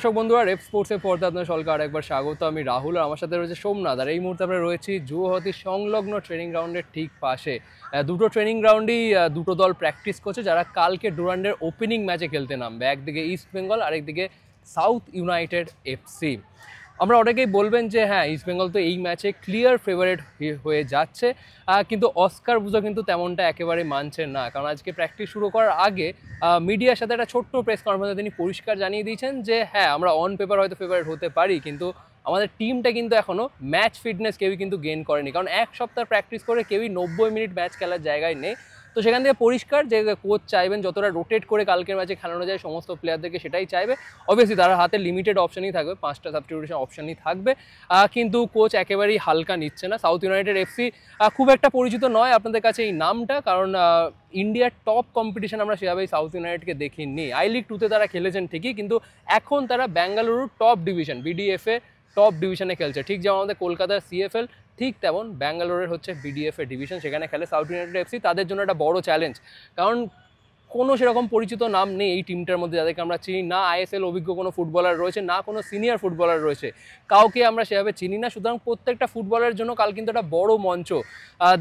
দর্শক বন্ধুরা, রেপ স্পোর্টসের পর্দায় আপনাদের সকলকে আরেকবার স্বাগত। আমি রাহুল আর আমার সাথে রয়েছে সোমনাথ। আর এই মুহূর্তে আমরা রয়েছি যুবভারতী সংলগ্ন ট্রেনিং গ্রাউন্ডের ঠিক পাশে। দুটো ট্রেনিং গ্রাউন্ডেই দুটো দল প্র্যাকটিস করছে যারা কালকে ডুরান্ডের ওপেনিং ম্যাচে খেলতে নামবে। একদিকে ইস্ট বেঙ্গল, আরেকদিকে সাউথ ইউনাইটেড এফসি। আমরা অনেকেই বলবেন যে হ্যাঁ, ইস্ট বেঙ্গল তো এই ম্যাচে ক্লিয়ার ফেভারিট হয়ে যাচ্ছে, কিন্তু অস্কার বুজো কিন্তু তেমনটা একেবারে মানছেন না। কারণ আজকে প্র্যাকটিস শুরু করার আগে মিডিয়ার সাথে একটা ছোট্ট প্রেস কনফারেন্সে তিনি পরিষ্কার জানিয়ে দিয়েছেন যে হ্যাঁ, আমরা অন পেপার হয়তো ফেভারিট হতে পারি, কিন্তু আমাদের টিমটা কিন্তু এখনও ম্যাচ ফিটনেস কেউই কিন্তু গেইন করেনি। কারণ এক সপ্তাহ প্র্যাকটিস করে কেউই 90 মিনিট ম্যাচ খেলার জায়গায় নেই। তো সেখান থেকে পরিষ্কার যে কোচ চাইবেন যতটা রোটেট করে কালকের ম্যাচে খেলানো যায় সমস্ত প্লেয়ারদেরকে, সেটাই চাইবে। অবভিয়াসলি তার হাতে লিমিটেড অপশনই থাকবে, 5টা সাবস্টিটিউশন অপশনই থাকবে, কিন্তু কোচ একেবারেই হালকা নিচ্ছে না। সাউথ ইউনাইটেড এফসি খুব একটা পরিচিত নয় আপনাদের কাছে এই নামটা, কারণ ইন্ডিয়ার টপ কম্পিটিশন আমরা সেভাবেই সাউথ ইউনাইটেডকে দেখিনি। আই লিগ 2তে তারা খেলেছেন ঠিকই, কিন্তু এখন তারা বেঙ্গালুরুর টপ ডিভিশন বিডিএফএ টপ ডিভিশনে খেলছে। ঠিক যেমন আমাদের কলকাতার সিএফএল, ঠিক তেমন ব্যাঙ্গালোরের হচ্ছে বিডিএফএ ডিভিশন, সেখানে খেলে সাউথ ইউনাইটেড এফসি। তাদের জন্য একটা বড় চ্যালেঞ্জ, কারণ কোনো সেরকম পরিচিত নাম নেই এই টিমটার মধ্যে যাদেরকে আমরা চিনি না। আইএসএল অভিজ্ঞ কোনো ফুটবলার রয়েছে না, কোনো সিনিয়র ফুটবলার রয়েছে, কাউকে আমরা সেভাবে চিনি না। সুতরাং প্রত্যেকটা ফুটবলারের জন্য কাল কিন্তু একটা বড় মঞ্চ,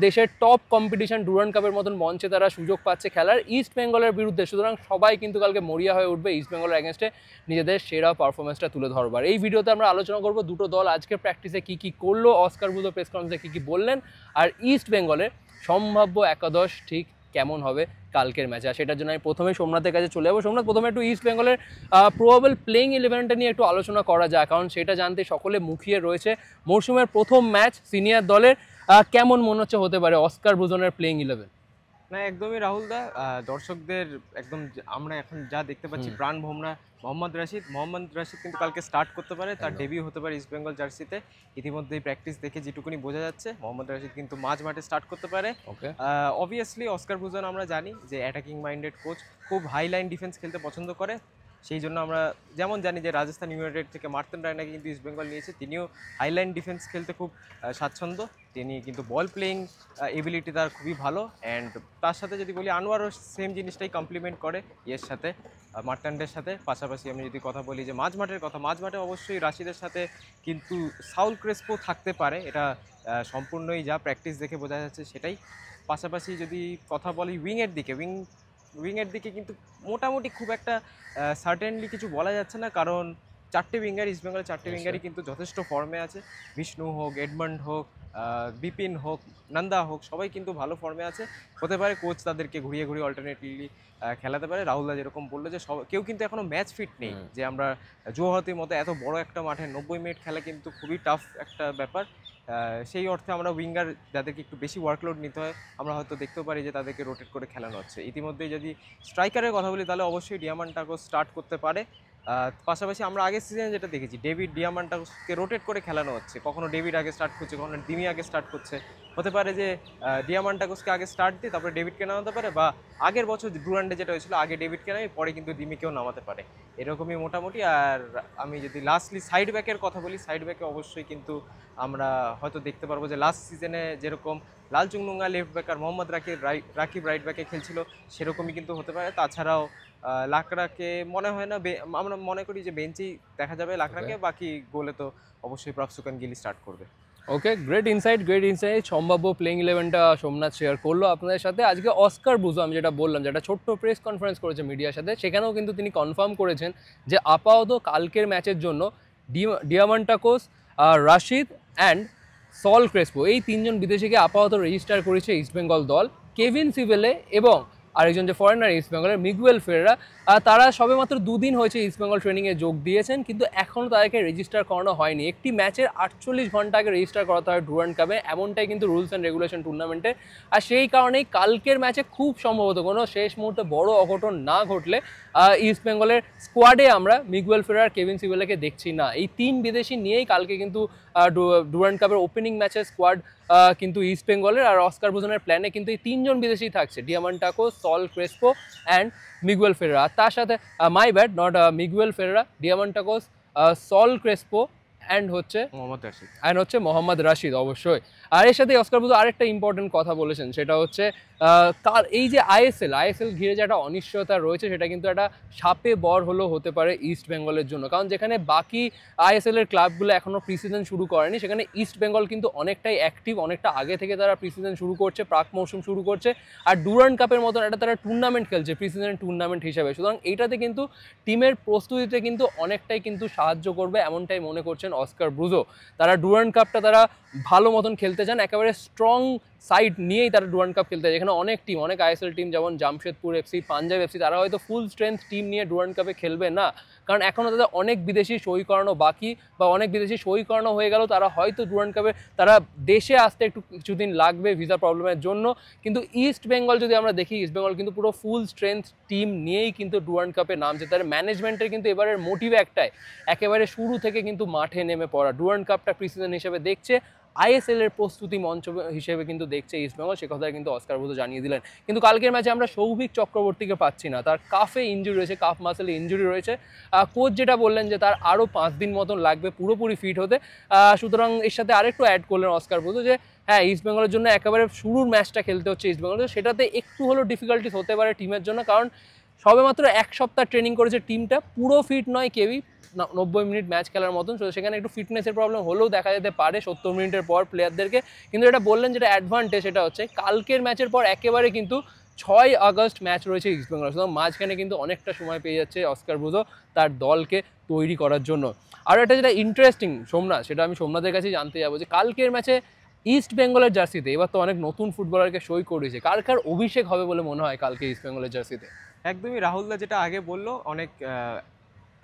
দেশের টপ কম্পিটিশন ডুরান্ড কাপের মতন মঞ্চে তারা সুযোগ পাচ্ছে খেলার ইস্ট বেঙ্গলের বিরুদ্ধে। সুতরাং সবাই কিন্তু কালকে মরিয়া হয়ে উঠবে ইস্ট বেঙ্গলের এগেনস্টে নিজেদের সেরা পারফরমেন্সটা তুলে ধরবার। এই ভিডিওতে আমরা আলোচনা করবো দুটো দল আজকে প্র্যাকটিসে কী কী করলো, অস্কার বুজো প্রেস কনফারেন্সে কী কী বললেন, আর ইস্ট বেঙ্গলের সম্ভাব্য একাদশ ঠিক কেমন হবে কালকের ম্যাচে। আর সেটার জন্য আমি প্রথমে সোমনাথের কাছে চলে যাবো। সোমনাথ, প্রথমে একটু ইস্ট বেঙ্গলের প্রবাবল প্লেইং ইলেভেনটা নিয়ে একটু আলোচনা করা যায়, কারণ সেটা জানতে সকলে মুখিয়ে রয়েছে। মরশুমের প্রথম ম্যাচ সিনিয়র দলের, কেমন মনে হচ্ছে হতে পারে অস্কার বুজনের প্লেইং ইলেভেন? না, একদমই রাহুল দা, দর্শকদের একদম আমরা এখন যা দেখতে পাচ্ছি প্রাণ ভোমরা মোহাম্মদ রাশিদ কিন্তু কালকে স্টার্ট করতে পারে, তার ডেবিউ হতে পারে ইস্ট বেঙ্গল জার্সিতে। ইতিমধ্যেই প্র্যাকটিস দেখে যেটুকুনি বোঝা যাচ্ছে মোহাম্মদ রাশিদ কিন্তু মাঝ মাঠে স্টার্ট করতে পারে। অবভিয়াসলি অস্কার বুজন আমরা জানি যে অ্যাটাকিং মাইন্ডেড কোচ, খুব হাই লাইন ডিফেন্স খেলতে পছন্দ করে। সেই জন্য আমরা যেমন জানি যে রাজস্থান ইউনাইটেড থেকে মার্তিন রায়নাকে কিন্তু ইস্ট বেঙ্গল নিয়েছে, তিনিও হাইলাইন ডিফেন্স খেলতে খুব স্বাচ্ছন্দ্য। তিনি কিন্তু বল প্লেয়িং এবিলিটি তার খুবই ভালো। অ্যান্ড তার সাথে যদি বলি আনোয়ারও সেম জিনিসটাই কমপ্লিমেন্ট করে এর সাথে, মার্তান্ডের সাথে। পাশাপাশি আমি যদি কথা বলি যে মাঝ মাঠে অবশ্যই রাশিদের সাথে কিন্তু সাউল ক্রেসপো থাকতে পারে, এটা সম্পূর্ণই যা প্র্যাকটিস দেখে বোঝা যাচ্ছে সেটাই। পাশাপাশি যদি কথা বলি উইংয়ের দিকে কিন্তু মোটামুটি খুব একটা সার্টেনলি কিছু বলা যাচ্ছে না, কারণ চারটে উইঙ্গার ইস্ট বেঙ্গলের চারটে উইঙ্গারই কিন্তু যথেষ্ট ফর্মে আছে। বিষ্ণু হোক, এডমন্ড হোক, বিপিন হোক, নন্দা হোক, সবাই কিন্তু ভালো ফর্মে আছে। হতে পারে কোচ তাদেরকে ঘুরিয়ে অল্টারনেটলি খেলাতে পারে। রাহুলদা যেরকম বললো যে কেউ কিন্তু এখনও ম্যাচ ফিট নেই, যে আমরা জোহাতির মতো এত বড় একটা মাঠে 90 মিনিট খেলা কিন্তু খুবই টাফ একটা ব্যাপার। সেই অর্থে আমরা উইঙ্গার যাদেরকে একটু বেশি ওয়ার্কলোড নিতে হয়, আমরা হয়তো দেখতেও পারি যে তাদেরকে রোটেট করে খেলানো হচ্ছে। ইতিমধ্যেই যদি স্ট্রাইকারের কথা বলি তাহলে অবশ্যই ডিয়ামান্টাকোস স্টার্ট করতে পারে। পাশাপাশি আমরা আগের সিজনে যেটা দেখেছি ডেভিড ডিয়ামান্টাকোসকে রোটেট করে খেলানো হচ্ছে, কখনো ডেভিড আগে স্টার্ট করছে, কখনো দিমি আগে স্টার্ট করছে। হতে পারে যে ডিয়ামান্টাকোসকে আগে স্টার্ট দিয়ে তারপরে ডেভিডকে নামাতে পারে, বা আগের বছর ডুরান্ডে যেটা হয়েছিল আগে ডেভিডকে নামে পরে কিন্তু দিমিকেও নামাতে পারে, এরকমই মোটামুটি। আর আমি যদি লাস্টলি সাইড ব্যাকের কথা বলি, সাইড ব্যাকে অবশ্যই কিন্তু আমরা হয়তো দেখতে পারবো যে লাস্ট সিজনে যেরকম লালচুংনুঙ্গা লেফট ব্যাক আর মোহাম্মদ রাকিব রাইট ব্যাকে খেলছিল সেরকমই কিন্তু হতে পারে। তাছাড়াও লাকড়াকে মনে হয় না, আমরা মনে করি যে বেঞ্চেই দেখা যাবে লাকড়াকে, বাকি গোলে তো অবশ্যই প্রফসুকান গিলি স্টার্ট করবে। ওকে, গ্রেট ইনসাইট। সম্ভাব্য প্লেইং ইলেভেনটা সোমনাথ শেয়ার করলো আপনাদের সাথে। আজকে অস্কার বুজো, আমি যেটা বললাম, যেটা ছোট্ট প্রেস কনফারেন্স করেছে মিডিয়ার সাথে, সেখানেও কিন্তু তিনি কনফার্ম করেছেন যে আপাতত কালকের ম্যাচের জন্য Diamantakos, Rashid and Saul Crespo, এই তিনজন বিদেশিকে আপাতত রেজিস্টার করেছে ইস্টবেঙ্গল দল। কেভিন সিভেলে এবং আরেকজন যে ফরেনার ইস্টবেঙ্গলের মিগুয়েল ফেরেরা, তারা সবেমাত্র 2 দিন হয়েছে ইস্টবেঙ্গল ট্রেনিংয়ে যোগ দিয়েছেন, কিন্তু এখনও তাদেরকে রেজিস্টার করানো হয়নি। একটি ম্যাচের 48 ঘন্টা আগে রেজিস্টার করাতে হয় ডুরান্ড কাপে, এমনটাই কিন্তু রুলস অ্যান্ড রেগুলেশন টুর্নামেন্টে। আর সেই কারণেই কালকের ম্যাচে খুব সম্ভবত কোনো শেষ মুহূর্তে বড় অঘটন না ঘটলে ইস্টবেঙ্গলের স্কোয়াডে আমরা মিগুয়েল ফেরেরা, কেভিন সিভেলেকে দেখছি না। এই 3 বিদেশি নিয়েই কালকে কিন্তু ডুরান্ড কাপের ওপেনিং ম্যাচের স্কোয়াড কিন্তু ইস্ট বেঙ্গলের। আর অস্কার বুজনের প্ল্যানে কিন্তু এই 3জন বিদেশি থাকছে, Diamantakos, Sol Crespo and Miguel Ferreira. তার সাথে Miguel Ferreira, Diamantakos, Sol Crespo and হচ্ছে মোহাম্মদ রাশিদ অবশ্যই। আর এর সাথে অস্কার বুজো আরেকটা ইম্পর্টেন্ট কথা বলেছেন, সেটা হচ্ছে তার এই যে আইএসএল ঘিরে যে একটা অনিশ্চয়তা রয়েছে, সেটা কিন্তু একটা সাপে বর হলেও হতে পারে ইস্ট বেঙ্গলের জন্য। কারণ যেখানে বাকি আইএসএল এর ক্লাবগুলো এখনও প্রিসিজন শুরু করেনি, সেখানে ইস্ট বেঙ্গল কিন্তু অনেকটাই অ্যাক্টিভ, অনেকটা আগে থেকে তারা প্রিসিজন শুরু করছে, প্রাক মৌসুম শুরু করছে। আর ডুরান্ড কাপের মতন একটা তারা টুর্নামেন্ট খেলছে প্রিসিজন টুর্নামেন্ট হিসেবে। সুতরাং এইটাতে কিন্তু টিমের প্রস্তুতিতে কিন্তু অনেকটাই কিন্তু সাহায্য করবে, এমনটাই মনে করছেন অস্কার ব্রুজো। তারা ডুরান্ড কাপটা তারা ভালো মতন খেলতে চান, একেবারে স্ট্রং সাইড নিয়েই তারা ডুরান্ড কাপ খেলতে চায়। যেখানে অনেক টিম, অনেক আইএসএল টিম যেমন জামশেদপুর এফসি, পাঞ্জাব এফসি, তারা হয়তো ফুল স্ট্রেংথ টিম নিয়ে ডুরান্ড কাপে খেলবে না, কারণ এখনও তাদের অনেক বিদেশি সই করানো বাকি, বা অনেক বিদেশি সই করানো হয়ে গেল, তারা হয়তো ডুরান্ড কাপে তারা দেশে আসতে একটু কিছুদিন লাগবে ভিসা প্রবলেমের জন্য। কিন্তু ইস্ট বেঙ্গল যদি আমরা দেখি, ইস্ট বেঙ্গল কিন্তু পুরো ফুল স্ট্রেংথ টিম নিয়েই কিন্তু ডুরান্ড কাপে নামছে। তার ম্যানেজমেন্টের কিন্তু এবারের মোটিভ একটাই, একেবারে শুরু থেকে কিন্তু মাঠে নেমে পড়া। ডুরান্ড কাপটা প্রিসিজন হিসেবে দেখছে, আইএসএল এর প্রস্তুতি মঞ্চ হিসেবে কিন্তু দেখছে ইস্টবেঙ্গল, সে কথা কিন্তু অস্কার বুজো জানিয়ে দিলেন। কিন্তু কালকের ম্যাচে আমরা সৌভিক চক্রবর্তীকে পাচ্ছি না, তার কাফে ইঞ্জুরি রয়েছে, কাফ মাসেলে ইঞ্জুরি রয়েছে। কোচ যেটা বললেন যে তার আরও 5 দিন মতন লাগবে পুরোপুরি ফিট হতে। সুতরাং এর সাথে আরেকটু অ্যাড করলেন অস্কার বুজো যে হ্যাঁ, ইস্টবেঙ্গলের জন্য একেবারে শুরুর ম্যাচটা খেলতে হচ্ছে ইস্টবেঙ্গল, সেটাতে একটু হলেও ডিফিকাল্টিস হতে পারে টিমের জন্য, কারণ সবেমাত্র 1 সপ্তাহ ট্রেনিং করেছে টিমটা, পুরো ফিট নয় কেউই 90 মিনিট ম্যাচ খেলার মতন। সেখানে একটু ফিটনেসের প্রবলেম হলেও দেখা যেতে পারে 70 মিনিটের পর প্লেয়ারদেরকে। কিন্তু এটা বললেন যেটা অ্যাডভান্টেজ, সেটা হচ্ছে কালকের ম্যাচের পর একেবারে কিন্তু 6 আগস্ট ম্যাচ রয়েছে ইস্টবেঙ্গল, সুতরাং মাঝখানে কিন্তু অনেকটা সময় পেয়ে যাচ্ছে অস্কার ব্রুজো তার দলকে তৈরি করার জন্য। আর একটা যেটা ইন্টারেস্টিং সোমনাথ, সেটা আমি সোমনাথের কাছেই জানতে যাবো যে কালকের ম্যাচে ইস্ট বেঙ্গলের জার্সিতে এবার তো অনেক নতুন ফুটবলারকে সই করেছে, কার কার অভিষেক হবে বলে মনে হয় কালকে ইস্ট বেঙ্গলের জার্সিতে? একদমই রাহুলদা যেটা আগে বললো, অনেক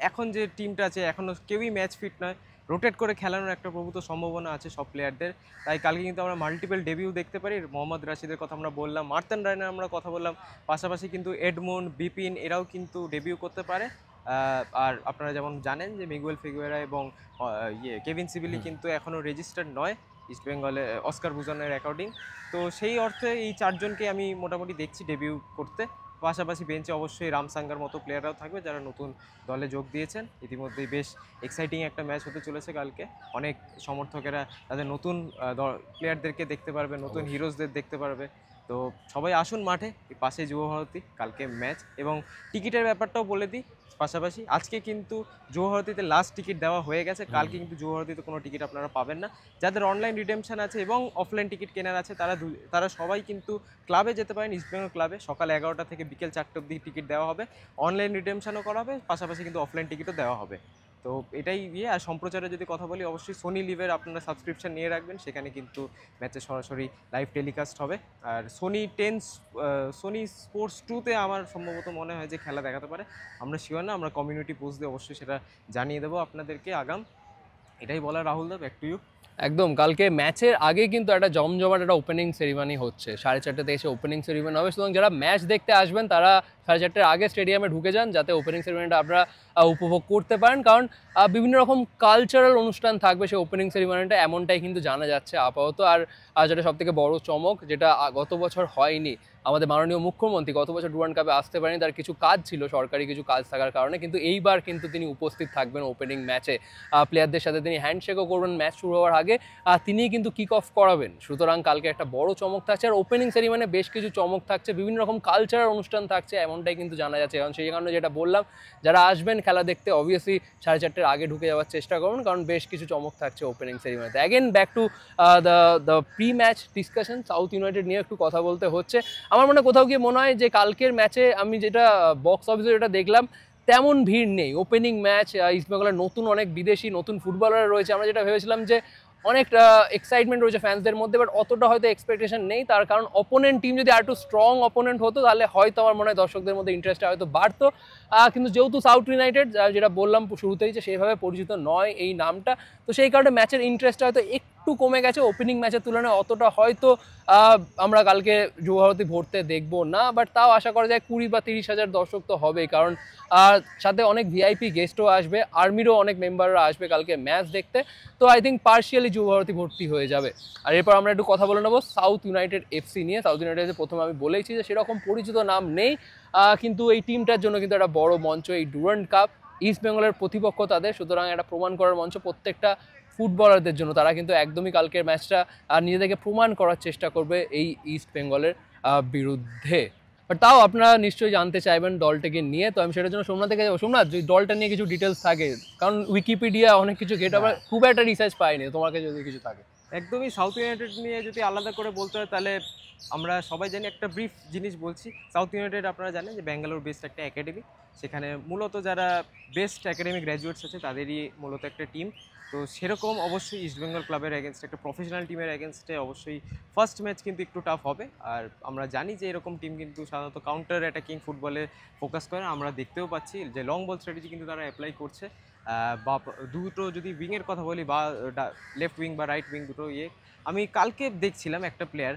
এখন যে টিমটা আছে এখনও কেউই ম্যাচ ফিট নয়, রোটেট করে খেলানোর একটা প্রভূত সম্ভাবনা আছে সব প্লেয়ারদের। তাই কালকে কিন্তু আমরা মাল্টিপল ডেবিউ দেখতে পারি। মোহাম্মদ রাশিদের কথা আমরা বললাম, মার্তান রায়নার আমরা কথা বললাম, পাশাপাশি কিন্তু এডমন্ড, বিপিন এরাও কিন্তু ডেবিউ করতে পারে। আর আপনারা যেমন জানেন যে মিগুয়েল ফিগুয়েরা এবং কেভিন সিবিলি কিন্তু এখনও রেজিস্টার্ড নয় ইস্টবেঙ্গলে অস্কার বুজনের অ্যাকর্ডিং। তো সেই অর্থে এই 4 জনকে আমি মোটামুটি দেখছি ডেবিউ করতে। পাশাপাশি বেঞ্চে অবশ্যই রামসাঙ্গার মতো প্লেয়াররাও থাকবে যারা নতুন দলে যোগ দিয়েছেন। ইতিমধ্যেই বেশ এক্সাইটিং একটা ম্যাচ হতে চলেছে কালকে। অনেক সমর্থকেরা তাদের নতুন প্লেয়ারদেরকে দেখতে পারবে, নতুন হিরোজদের দেখতে পারবে। তো সবাই আসুন মাঠে, পাশে যুব ভারতী কালকে ম্যাচ। এবং টিকিটের ব্যাপারটাও বলে দিই পাশাপাশি, আজকে কিন্তু যুব ভারতীতে লাস্ট টিকিট দেওয়া হয়ে গেছে, কালকে কিন্তু যুব ভারতীতে কোনো টিকিট আপনারা পাবেন না। যাদের অনলাইন রিডেমশন আছে এবং অফলাইন টিকিট কেনার আছে তারা সবাই কিন্তু ক্লাবে যেতে পারেন, ইস্টবেঙ্গল ক্লাবে। সকাল 11টা থেকে বিকেল 4টে অবধি টিকিট দেওয়া হবে, অনলাইন রিডেমশনও করা হবে, পাশাপাশি কিন্তু অফলাইন টিকিটও দেওয়া হবে। তো এটাই আর সম্প্রচারে যদি কথা বলি, অবশ্যই সোনি লিভের আপনারা সাবস্ক্রিপশন নিয়ে রাখবেন, সেখানে কিন্তু ম্যাচে সরাসরি লাইভ টেলিকাস্ট হবে। আর সোনি স্পোর্টস 2তে আমার সম্ভবত মনে হয় যে খেলা দেখাতে পারে, আমরা শিওর না, আমরা কমিউনিটি পোস্ট দিয়ে অবশ্যই সেটা জানিয়ে দেবো আপনাদেরকে আগাম। এটাই বলা রাহুল দা, ব্যাক টু ইউ। একদম, কালকে ম্যাচের আগে কিন্তু একটা জমজমাট একটা ওপেনিং সেরিমনি হচ্ছে, 4:30 এসে ওপেনিং সেরিমনি হবে। সুতরাং যারা ম্যাচ দেখতে আসবেন তারা 4:30 আগে স্টেডিয়ামে ঢুকে যান, যাতে ওপেনিং সেরিমনিটা আপনারা উপভোগ করতে পারেন, কারণ বিভিন্ন রকম কালচারাল অনুষ্ঠান থাকবে সেই ওপেনিং সেরিমনিটা, এমনটাই কিন্তু জানা যাচ্ছে আপাতত। আর যেটা সবথেকে বড় চমক, যেটা গত বছর হয়নি, আমাদের মাননীয় মুখ্যমন্ত্রী গত বছর ডুরান্ড কাপে আসতে পারেনি, তার কিছু কাজ ছিল, সরকারি কিছু কাজ থাকার কারণে, কিন্তু এইবার কিন্তু তিনি উপস্থিত থাকবেন ওপেনিং ম্যাচে। প্লেয়ারদের সাথে তিনি হ্যান্ডশেকও করবেন ম্যাচ শুরু হওয়ার আগে, তিনিই কিন্তু কিক অফ করাবেন। সুতরাং কালকে একটা বড় চমক থাকছে। আর ওপেনিং সেরিমনি বেশ কিছু চমক থাকছে, বিভিন্ন রকম কালচারাল অনুষ্ঠান থাকছে, এমনটাই কিন্তু জানা যাচ্ছে। কারণ সেই কারণে যেটা বললাম, যারা আসবেন খেলা দেখতে অবভিয়াসলি 4:30 আগে ঢুকে যাওয়ার চেষ্টা করুন, কারণ বেশ কিছু চমক থাকছে ওপেনিং সেরিমনিতে। Again back to the pre match discussion, South United নিয়ে একটু কথা বলতে হচ্ছে। আমার মনে কোথাও গিয়ে মনে হয় যে কালকের ম্যাচে আমি যেটা বক্স অফিসে যেটা দেখলাম, তেমন ভিড় নেই। ওপেনিং ম্যাচ, ইস্টবেঙ্গলের নতুন অনেক বিদেশি নতুন ফুটবলার রয়েছে, আমরা যেটা ভেবেছিলাম যে অনেক এক্সাইটমেন্ট রয়েছে ফ্যান্সদের মধ্যে, বাট অতটা হয়তো এক্সপেকটেশন নেই। তার কারণ অপোনেন্ট টিম যদি আর একটু স্ট্রং অপোনেন্ট হতো, তাহলে হয়তো আমার মনে হয় দর্শকদের মধ্যে ইন্টারেস্টটা হয়তো বাড়তো। কিন্তু যেহেতু সাউথ ইউনাইটেড, যেটা বললাম শুরুতেই, যে সেভাবে পরিচিত নয় এই নামটা, তো সেই কারণে ম্যাচের ইন্টারেস্টটা হয়তো একটু কমে গেছে ওপেনিং ম্যাচের তুলনায়। অতটা হয়তো আমরা কালকে যুব ভারতী ভরতে দেখবো না, বাট তাও আশা করা যায় 20 বা 30 হাজার দর্শক তো হবেই, কারণ সাথে অনেক ভিআইপি গেস্টও আসবে, আর্মিরও অনেক মেম্বাররা আসবে কালকে ম্যাচ দেখতে। তো আই থিঙ্ক পার্শিয়ালি যুব ভারতী ভর্তি হয়ে যাবে। আর এরপর আমরা একটু কথা বলে নেবো সাউথ ইউনাইটেড এফসি নিয়ে। সাউথ ইউনাইটেডে প্রথমে আমি বলেইছি যে সেরকম পরিচিত নাম নেই, কিন্তু এই টিমটার জন্য কিন্তু একটা বড় মঞ্চ এই ডুরান্ড কাপ। ইস্ট বেঙ্গলের প্রতিপক্ষ তাদের, সুতরাং একটা প্রমাণ করার মঞ্চ প্রত্যেকটা ফুটবলারদের জন্য। তারা কিন্তু একদমই কালকের ম্যাচটা নিজেদেরকে প্রমাণ করার চেষ্টা করবে এই ইস্ট বেঙ্গলের বিরুদ্ধে। বাট তাও আপনারা নিশ্চয়ই জানতে চাইবেন দলটাকে নিয়ে, তো আমি সেটার জন্য সোমনাথ থেকে যাবো। সোমনাথ, যদি দলটা নিয়ে কিছু ডিটেলস থাকে, কারণ উইকিপিডিয়া অনেক কিছু ঘেটে আমরা খুব একটা রিসার্চ পাইনি, তোমার কাছে যদি কিছু থাকে। একদমই সাউথ ইউনাইটেড নিয়ে যদি আলাদা করে বলতে হয় তাহলে আমরা সবাই জানি, একটা ব্রিফ জিনিস বলছি। সাউথ ইউনাইটেড আপনারা জানেন যে ব্যাঙ্গালোর বেস্ট একটা একাডেমি, সেখানে মূলত যারা বেস্ট একাডেমি গ্র্যাজুয়েটস আছে তাদেরই মূলত একটা টিম। তো সেরকম অবশ্যই ইস্টবেঙ্গল ক্লাবের এগেনস্ট, একটা প্রফেশনাল টিমের এগেনস্টে অবশ্যই ফার্স্ট ম্যাচ কিন্তু একটু টাফ হবে। আর আমরা জানি যে এরকম টিম কিন্তু সাধারণত কাউন্টার অ্যাটাকিং ফুটবলে ফোকাস করে। আমরা দেখতেও পাচ্ছি যে লং বল স্ট্র্যাটেজি কিন্তু তারা অ্যাপ্লাই করছে। বা দুটো যদি উইংয়ের কথা বলি, বা লেফট উইং বা রাইট উইং দুটো আমি কালকে দেখছিলাম একটা প্লেয়ার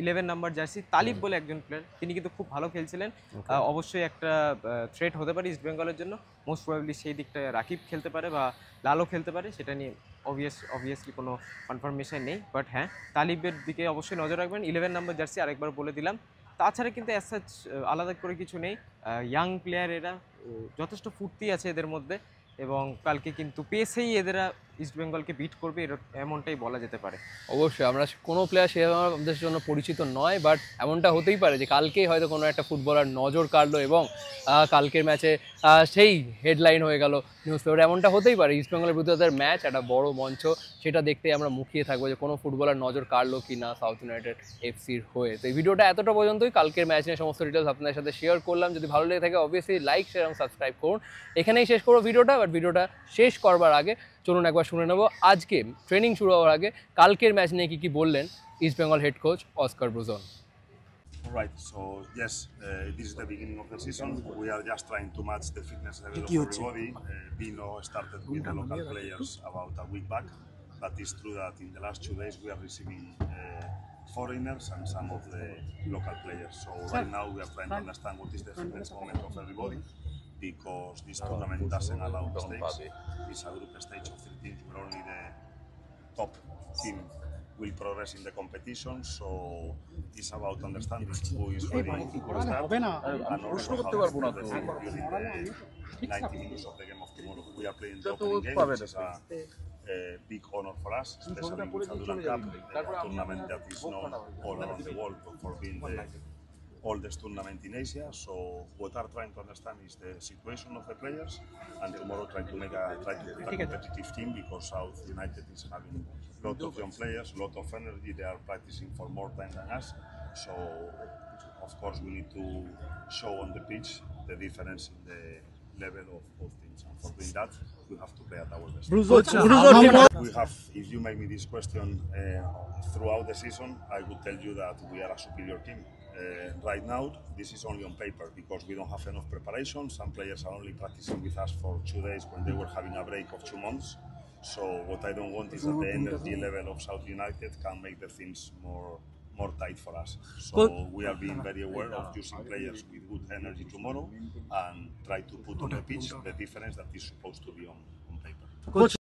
11 নাম্বার জার্সি তালিব বলে একজন প্লেয়ার, তিনি কিন্তু খুব ভালো খেলছিলেন। অবশ্যই একটা থ্রেট হতে পারে ইস্ট বেঙ্গলের জন্য। মোস্ট প্রবাবলি সেই দিকটা রাকিব খেলতে পারে বা লালও খেলতে পারে, সেটা নিয়ে অবভিয়াসলি কোনো কনফার্মেশন নেই। বাট হ্যাঁ, তালিবের দিকে অবশ্যই নজর রাখবেন। 11 নাম্বার জার্সি আরেকবার বলে দিলাম। তাছাড়া কিন্তু অ্যাজ সাচ আলাদা করে কিছু নেই। ইয়াং প্লেয়ার এরা, যথেষ্ট ফুর্তি আছে এদের মধ্যে, এবং কালকে কিন্তু পেসেই এদেরা ইস্ট বেঙ্গলকে বিট করবে এমনটাই বলা যেতে পারে। অবশ্যই আমরা কোনো প্লেয়ার সেভাবে আমাদের জন্য পরিচিত নয়, বাট এমনটা হতেই পারে যে কালকেই হয়তো কোনো একটা ফুটবলার নজর কাড়লো এবং কালকের ম্যাচে সেই হেডলাইন হয়ে গেল নিউজ পেপারে। এমনটা হতেই পারে, ইস্টবেঙ্গলের বিরুদ্ধে তাদের ম্যাচ একটা বড় মঞ্চ, সেটা দেখতেই আমরা মুখিয়ে থাকবো যে কোনো ফুটবলার নজর কাড়লো কি না সাউথ ইউনাইটেড এফসির হয়ে। তো এই ভিডিওটা এতটা পর্যন্তই, কালকের ম্যাচ নিয়ে সমস্ত ডিটেলস আপনাদের সাথে শেয়ার করলাম। যদি ভালো লেগে থাকে অবভিয়াসলি লাইক, শেয়ার এবং সাবস্ক্রাইব করুন। এখানেই শেষ করবো ভিডিওটা, বাট ভিডিওটা শেষ করবার আগে চলুন একবার শুনে নেবো আজকে ট্রেনিং শুরু হওয়ার আগে কালকের ম্যাচ নিয়ে কি বললেন east Bengal head coach Oscar Bruzon. Right, so yes, this is the beginning of the season. We are just trying to match the fitness level of everybody. Bino started with the local players about a week back, but it's true that in the last 2 days we are receiving foreigners and some of the local players. So right now we are trying to understand what is the fitness moment of everybody, because this tournament doesn't allow mistakes. It's a group stage of 3 teams where only the top team will progress in the competition, so it's about understanding who is ready for that, and also how to progress during the 90 minutes of the game of tomorrow. We are playing the opening game, which is a big honor for us, especially in the Duran Cup, a tournament that is known all around the world for being the oldest tournament in Asia. So what we are trying to understand is the situation of the players, and tomorrow try to make a competitive team, because South United is having a lot of young players, a lot of energy. They are practicing for more time than us. So of course we need to show on the pitch the difference in the level of both teams, and for doing that we have to play at our best. We have, if you make me this question throughout the season, I would tell you that we are a superior team. Right now, this is only on paper, because we don't have enough preparation. Some players are only practicing with us for 2 days when they were having a break of 2 months. So what I don't want is that the energy level of South United can make the things more tight for us. So we are being very aware of using players with good energy tomorrow, and try to put on the pitch the difference that is supposed to be on paper.